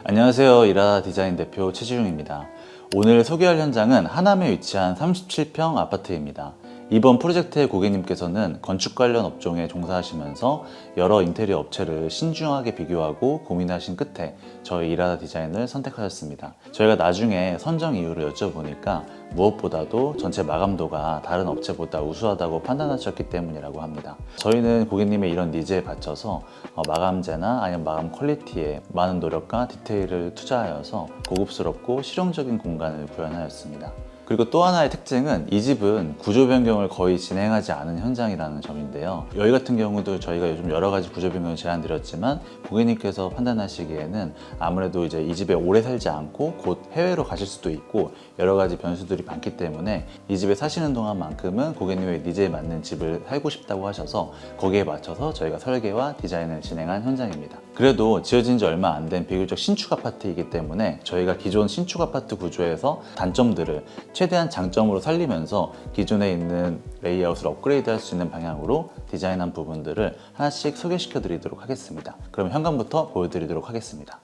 안녕하세요. 이라다 디자인 대표 최지중입니다. 오늘 소개할 현장은 하남에 위치한 37평 아파트입니다. 이번 프로젝트의 고객님께서는 건축 관련 업종에 종사하시면서 여러 인테리어 업체를 신중하게 비교하고 고민하신 끝에 저희 이라다 디자인을 선택하셨습니다. 저희가 나중에 선정 이유를 여쭤보니까 무엇보다도 전체 마감도가 다른 업체보다 우수하다고 판단하셨기 때문이라고 합니다. 저희는 고객님의 이런 니즈에 맞춰서 마감재나 아니면 마감 퀄리티에 많은 노력과 디테일을 투자하여서 고급스럽고 실용적인 공간을 구현하였습니다. 그리고 또 하나의 특징은 이 집은 구조 변경을 거의 진행하지 않은 현장이라는 점인데요. 여기 같은 경우도 저희가 요즘 여러 가지 구조 변경을 제안드렸지만 고객님께서 판단하시기에는 아무래도 이제 이 집에 오래 살지 않고 곧 해외로 가실 수도 있고 여러 가지 변수들이 많기 때문에 이 집에 사시는 동안만큼은 고객님의 니즈에 맞는 집을 살고 싶다고 하셔서 거기에 맞춰서 저희가 설계와 디자인을 진행한 현장입니다. 그래도 지어진 지 얼마 안 된 비교적 신축 아파트이기 때문에 저희가 기존 신축 아파트 구조에서 단점들을 최대한 장점으로 살리면서 기존에 있는 레이아웃을 업그레이드 할 수 있는 방향으로 디자인한 부분들을 하나씩 소개시켜 드리도록 하겠습니다. 그럼 현관부터 보여드리도록 하겠습니다.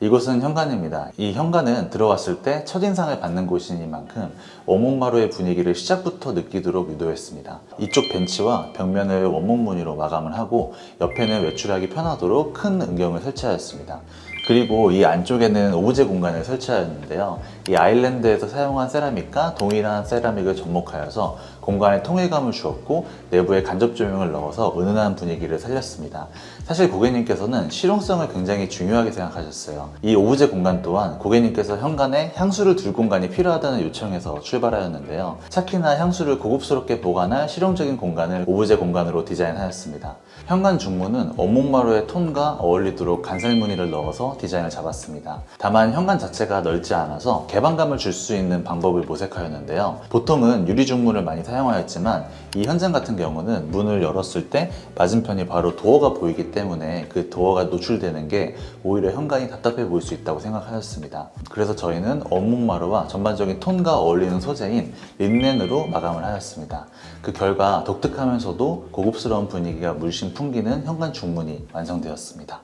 이곳은 현관입니다. 이 현관은 들어왔을 때 첫인상을 받는 곳이니만큼 원목마루의 분위기를 시작부터 느끼도록 유도했습니다. 이쪽 벤치와 벽면을 원목 무늬로 마감을 하고 옆에는 외출하기 편하도록 큰 은경을 설치하였습니다. 그리고 이 안쪽에는 오브제 공간을 설치하였는데요. 이 아일랜드에서 사용한 세라믹과 동일한 세라믹을 접목하여서 공간에 통일감을 주었고 내부에 간접 조명을 넣어서 은은한 분위기를 살렸습니다. 사실 고객님께서는 실용성을 굉장히 중요하게 생각하셨어요. 이 오브제 공간 또한 고객님께서 현관에 향수를 둘 공간이 필요하다는 요청에서 출발하였는데요. 차키나 향수를 고급스럽게 보관할 실용적인 공간을 오브제 공간으로 디자인하였습니다. 현관 중문은 원목마루의 톤과 어울리도록 간살무늬를 넣어서 디자인을 잡았습니다. 다만 현관 자체가 넓지 않아서 개방감을 줄 수 있는 방법을 모색하였는데요. 보통은 유리 중문을 많이 사용하였지만 이 현장 같은 경우는 문을 열었을 때 맞은편이 바로 도어가 보이기 때문에 그 도어가 노출되는 게 오히려 현관이 답답해 보일 수 있다고 생각하였습니다. 그래서 저희는 원목마루와 전반적인 톤과 어울리는 소재인 린넨으로 마감을 하였습니다. 그 결과 독특하면서도 고급스러운 분위기가 물씬 풍기는 현관 중문이 완성되었습니다.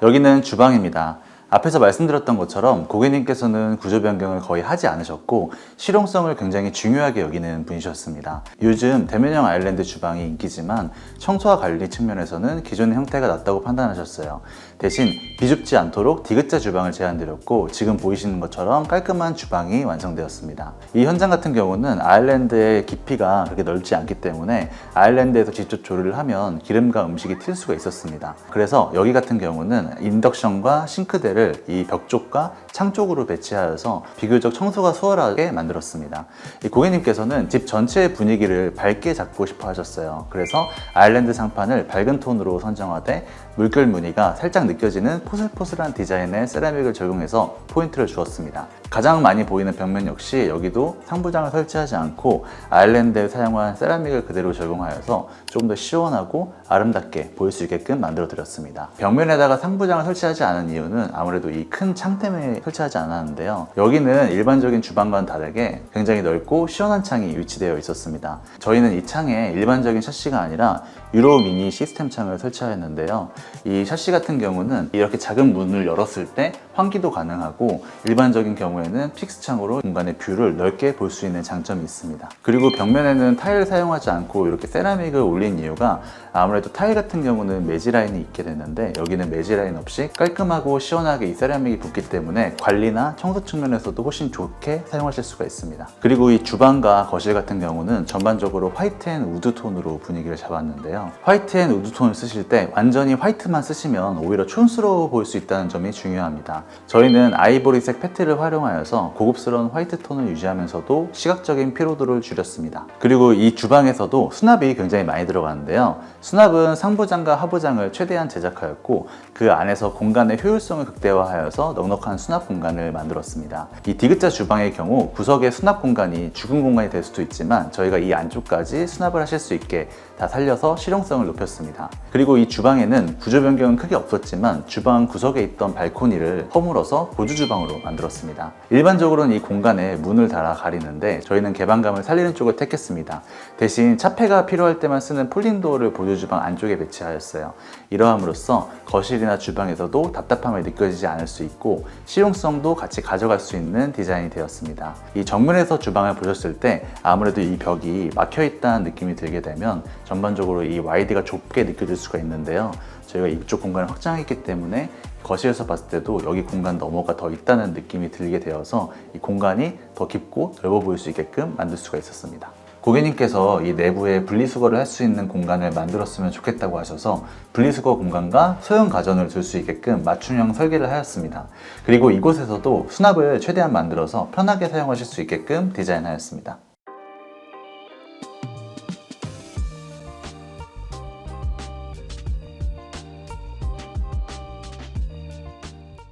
여기는 주방입니다. 앞에서 말씀드렸던 것처럼 고객님께서는 구조 변경을 거의 하지 않으셨고 실용성을 굉장히 중요하게 여기는 분이셨습니다. 요즘 대면형 아일랜드 주방이 인기지만 청소와 관리 측면에서는 기존의 형태가 낫다고 판단하셨어요. 대신 비좁지 않도록 D자 주방을 제안드렸고 지금 보이시는 것처럼 깔끔한 주방이 완성되었습니다. 이 현장 같은 경우는 아일랜드의 깊이가 그렇게 넓지 않기 때문에 아일랜드에서 직접 조리를 하면 기름과 음식이 튈 수가 있었습니다. 그래서 여기 같은 경우는 인덕션과 싱크대를 이 벽 쪽과 창 쪽으로 배치하여서 비교적 청소가 수월하게 만들었습니다. 이 고객님께서는 집 전체의 분위기를 밝게 잡고 싶어 하셨어요. 그래서 아일랜드 상판을 밝은 톤으로 선정하되 물결 무늬가 살짝 느껴지는 포슬포슬한 디자인의 세라믹을 적용해서 포인트를 주었습니다. 가장 많이 보이는 벽면 역시 여기도 상부장을 설치하지 않고 아일랜드에 사용한 세라믹을 그대로 적용하여서 조금 더 시원하고 아름답게 보일 수 있게끔 만들어 드렸습니다. 벽면에다가 상부장을 설치하지 않은 이유는 아무래도 이 큰 창 때문에 설치하지 않았는데요. 여기는 일반적인 주방과는 다르게 굉장히 넓고 시원한 창이 위치되어 있었습니다. 저희는 이 창에 일반적인 샤시가 아니라 유로 미니 시스템 창을 설치하였는데요. 이 샤시 같은 경우는 이렇게 작은 문을 열었을 때 환기도 가능하고 일반적인 경우에는 픽스 창으로 공간의 뷰를 넓게 볼 수 있는 장점이 있습니다. 그리고 벽면에는 타일을 사용하지 않고 이렇게 세라믹을 올린 이유가 아무래도 타일 같은 경우는 매지 라인이 있게 되는데 여기는 매지 라인 없이 깔끔하고 시원하게 이 세라믹이 붙기 때문에 관리나 청소 측면에서도 훨씬 좋게 사용하실 수가 있습니다. 그리고 이 주방과 거실 같은 경우는 전반적으로 화이트 앤 우드 톤으로 분위기를 잡았는데요. 화이트 앤 우드 톤을 쓰실 때 완전히 화이트만 쓰시면 오히려 촌스러워 보일 수 있다는 점이 중요합니다. 저희는 아이보리색 패트를 활용하여서 고급스러운 화이트 톤을 유지하면서도 시각적인 피로도를 줄였습니다. 그리고 이 주방에서도 수납이 굉장히 많이 들어가는데요. 수납은 상부장과 하부장을 최대한 제작하였고 그 안에서 공간의 효율성을 극대화하여서 넉넉한 수납 공간을 만들었습니다. 이 D자 주방의 경우 구석의 수납 공간이 죽은 공간이 될 수도 있지만 저희가 이 안쪽까지 수납을 하실 수 있게 다 살려서 실용성을 높였습니다. 그리고 이 주방에는 구조 변경은 크게 없었지만 주방 구석에 있던 발코니를 허물어서 보조 주방으로 만들었습니다. 일반적으로는 이 공간에 문을 달아 가리는데 저희는 개방감을 살리는 쪽을 택했습니다. 대신 차폐가 필요할 때만 쓰는 폴딩도어를 보조 주방 안쪽에 배치하였어요. 이러함으로써 거실이나 주방에서도 답답함을 느껴지지 않을 수 있고 실용성도 같이 가져갈 수 있는 디자인이 되었습니다. 이 정면에서 주방을 보셨을 때 아무래도 이 벽이 막혀있다는 느낌이 들게 되면 전반적으로 이 와이드가 좁게 느껴질 수가 있는데요. 저희가 이쪽 공간을 확장했기 때문에 거실에서 봤을 때도 여기 공간 너머가 더 있다는 느낌이 들게 되어서 이 공간이 더 깊고 넓어 보일 수 있게끔 만들 수가 있었습니다. 고객님께서 이 내부에 분리수거를 할 수 있는 공간을 만들었으면 좋겠다고 하셔서 분리수거 공간과 소형 가전을 둘 수 있게끔 맞춤형 설계를 하였습니다. 그리고 이곳에서도 수납을 최대한 만들어서 편하게 사용하실 수 있게끔 디자인하였습니다.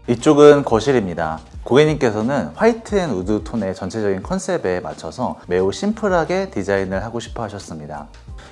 이쪽은 거실입니다. 고객님께서는 화이트 앤 우드 톤의 전체적인 컨셉에 맞춰서 매우 심플하게 디자인을 하고 싶어 하셨습니다.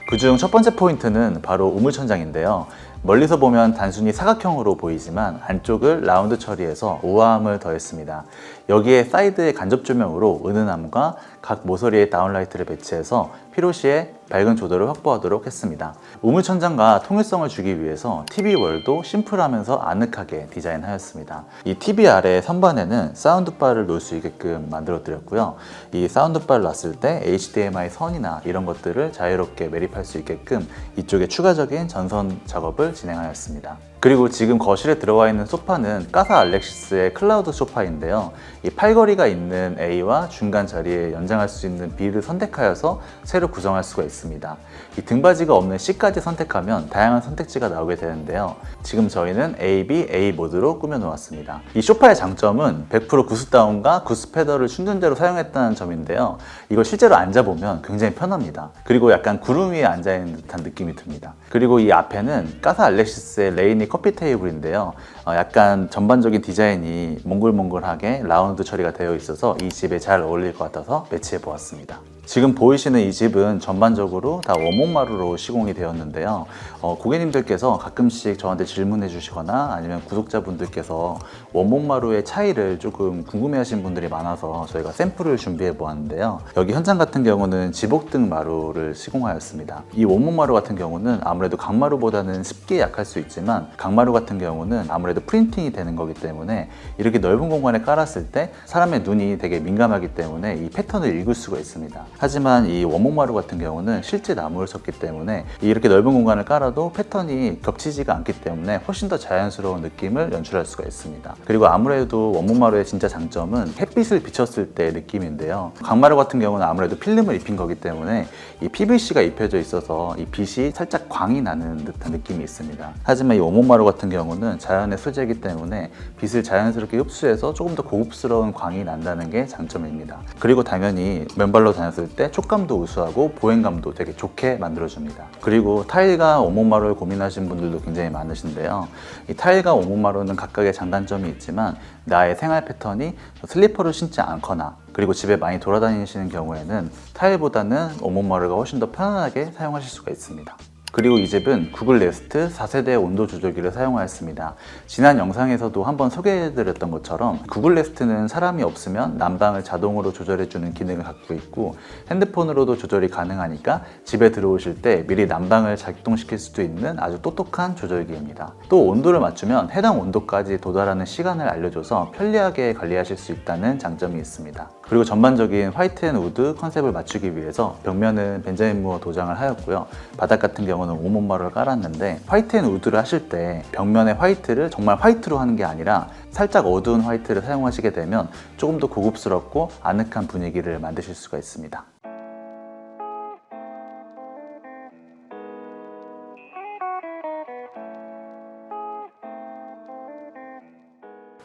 그중 첫 번째 포인트는 바로 우물천장인데요. 멀리서 보면 단순히 사각형으로 보이지만 안쪽을 라운드 처리해서 우아함을 더했습니다. 여기에 사이드의 간접 조명으로 은은함과 각 모서리에 다운라이트를 배치해서 필요시에 밝은 조도를 확보하도록 했습니다. 우물천장과 통일성을 주기 위해서 TV월도 심플하면서 아늑하게 디자인하였습니다. 이 TV 아래 선반에는 사운드바를 놓을 수 있게끔 만들어 드렸고요. 이 사운드바를 놨을 때 HDMI 선이나 이런 것들을 자유롭게 매립할 수 있게끔 이쪽에 추가적인 전선 작업을 진행하였습니다. 그리고 지금 거실에 들어와 있는 소파는 까사 알렉시스의 클라우드 소파인데요. 이 팔걸이가 있는 A와 중간 자리에 연장할 수 있는 B를 선택하여서 새로 구성할 수가 있습니다. 이 등받이가 없는 C까지 선택하면 다양한 선택지가 나오게 되는데요. 지금 저희는 A, B, A 모드로 꾸며 놓았습니다. 이 소파의 장점은 100% 구스다운과 구스패더를 충전재로 사용했다는 점인데요. 이걸 실제로 앉아보면 굉장히 편합니다. 그리고 약간 구름 위에 앉아있는 듯한 느낌이 듭니다. 그리고 이 앞에는 까사 알렉시스의 레이니 커피 테이블인데요. 약간 전반적인 디자인이 몽글몽글하게 라운드 처리가 되어 있어서 이 집에 잘 어울릴 것 같아서 매치해 보았습니다. 지금 보이시는 이 집은 전반적으로 다 원목마루로 시공이 되었는데요. 고객님들께서 가끔씩 저한테 질문해 주시거나 아니면 구독자분들께서 원목마루의 차이를 조금 궁금해 하신 분들이 많아서 저희가 샘플을 준비해 보았는데요. 여기 현장 같은 경우는 지복등 마루를 시공하였습니다. 이 원목마루 같은 경우는 아무래도 강마루보다는 습기에 약할 수 있지만 강마루 같은 경우는 아무래도 프린팅이 되는 거기 때문에 이렇게 넓은 공간에 깔았을 때 사람의 눈이 되게 민감하기 때문에 이 패턴을 읽을 수가 있습니다. 하지만 이 원목마루 같은 경우는 실제 나무를 썼기 때문에 이렇게 넓은 공간을 깔아도 패턴이 겹치지가 않기 때문에 훨씬 더 자연스러운 느낌을 연출할 수가 있습니다. 그리고 아무래도 원목마루의 진짜 장점은 햇빛을 비쳤을 때 느낌인데요. 강마루 같은 경우는 아무래도 필름을 입힌 거기 때문에 이 PVC가 입혀져 있어서 이 빛이 살짝 광이 나는 듯한 느낌이 있습니다. 하지만 이 원목마루 같은 경우는 자연의 소재이기 때문에 빛을 자연스럽게 흡수해서 조금 더 고급스러운 광이 난다는 게 장점입니다. 그리고 당연히 맨발로 다녔을 때 촉감도 우수하고 보행감도 되게 좋게 만들어줍니다. 그리고 타일과 원목마루를 고민하시는 분들도 굉장히 많으신데요. 이 타일과 원목마루는 각각의 장단점이 있지만 나의 생활 패턴이 슬리퍼를 신지 않거나 그리고 집에 많이 돌아다니시는 경우에는 타일보다는 원목마루가 훨씬 더 편안하게 사용하실 수가 있습니다. 그리고 이 집은 구글 네스트 4세대 온도 조절기를 사용하였습니다. 지난 영상에서도 한번 소개해드렸던 것처럼 구글 네스트는 사람이 없으면 난방을 자동으로 조절해주는 기능을 갖고 있고 핸드폰으로도 조절이 가능하니까 집에 들어오실 때 미리 난방을 작동시킬 수도 있는 아주 똑똑한 조절기입니다. 또 온도를 맞추면 해당 온도까지 도달하는 시간을 알려줘서 편리하게 관리하실 수 있다는 장점이 있습니다. 그리고 전반적인 화이트 앤 우드 컨셉을 맞추기 위해서 벽면은 벤자민 무어 도장을 하였고요. 바닥 같은 경우는 원목마루를 깔았는데 화이트 앤 우드를 하실 때 벽면의 화이트를 정말 화이트로 하는 게 아니라 살짝 어두운 화이트를 사용하시게 되면 조금 더 고급스럽고 아늑한 분위기를 만드실 수가 있습니다.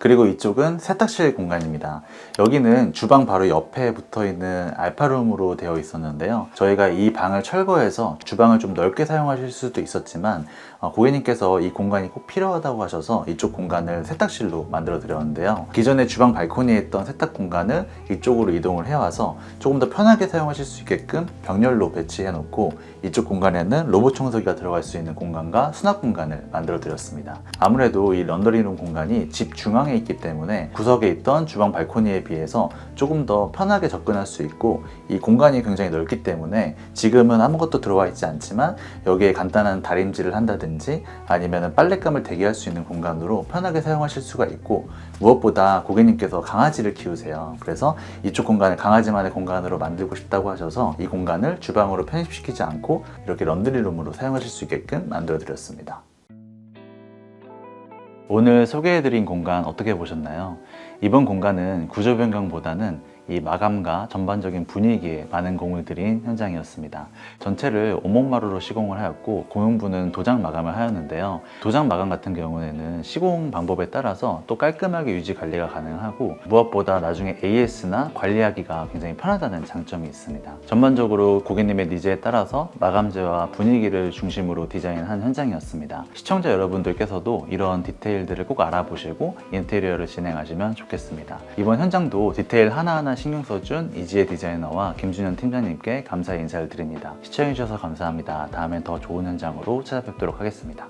그리고 이쪽은 세탁실 공간입니다. 여기는 주방 바로 옆에 붙어 있는 알파룸으로 되어 있었는데요. 저희가 이 방을 철거해서 주방을 좀 넓게 사용하실 수도 있었지만 고객님께서 이 공간이 꼭 필요하다고 하셔서 이쪽 공간을 세탁실로 만들어 드렸는데요. 기존에 주방 발코니에 있던 세탁 공간을 이쪽으로 이동을 해와서 조금 더 편하게 사용하실 수 있게끔 벽렬로 배치해 놓고 이쪽 공간에는 로봇 청소기가 들어갈 수 있는 공간과 수납 공간을 만들어 드렸습니다. 아무래도 이 런더리룸 공간이 집 중앙에 있기 때문에 구석에 있던 주방 발코니에 비해서 조금 더 편하게 접근할 수 있고 이 공간이 굉장히 넓기 때문에 지금은 아무것도 들어와 있지 않지만 여기에 간단한 다림질을 한다든지 아니면 빨랫감을 대기할 수 있는 공간으로 편하게 사용하실 수가 있고, 무엇보다 고객님께서 강아지를 키우세요. 그래서 이쪽 공간을 강아지만의 공간으로 만들고 싶다고 하셔서 이 공간을 주방으로 편입시키지 않고 이렇게 런드리룸으로 사용하실 수 있게끔 만들어 드렸습니다. 오늘 소개해드린 공간 어떻게 보셨나요? 이번 공간은 구조 변경보다는 이 마감과 전반적인 분위기에 많은 공을 들인 현장이었습니다. 전체를 오목마루로 시공을 하였고 고용부는 도장 마감을 하였는데요. 도장 마감 같은 경우에는 시공 방법에 따라서 또 깔끔하게 유지 관리가 가능하고 무엇보다 나중에 AS나 관리하기가 굉장히 편하다는 장점이 있습니다. 전반적으로 고객님의 니즈에 따라서 마감재와 분위기를 중심으로 디자인한 현장이었습니다. 시청자 여러분들께서도 이런 디테일들을 꼭 알아보시고 인테리어를 진행하시면 좋겠습니다. 이번 현장도 디테일 하나하나 신경 써준 이지혜 디자이너와 김준현 팀장님께 감사의 인사를 드립니다. 시청해주셔서 감사합니다. 다음엔 더 좋은 현장으로 찾아뵙도록 하겠습니다.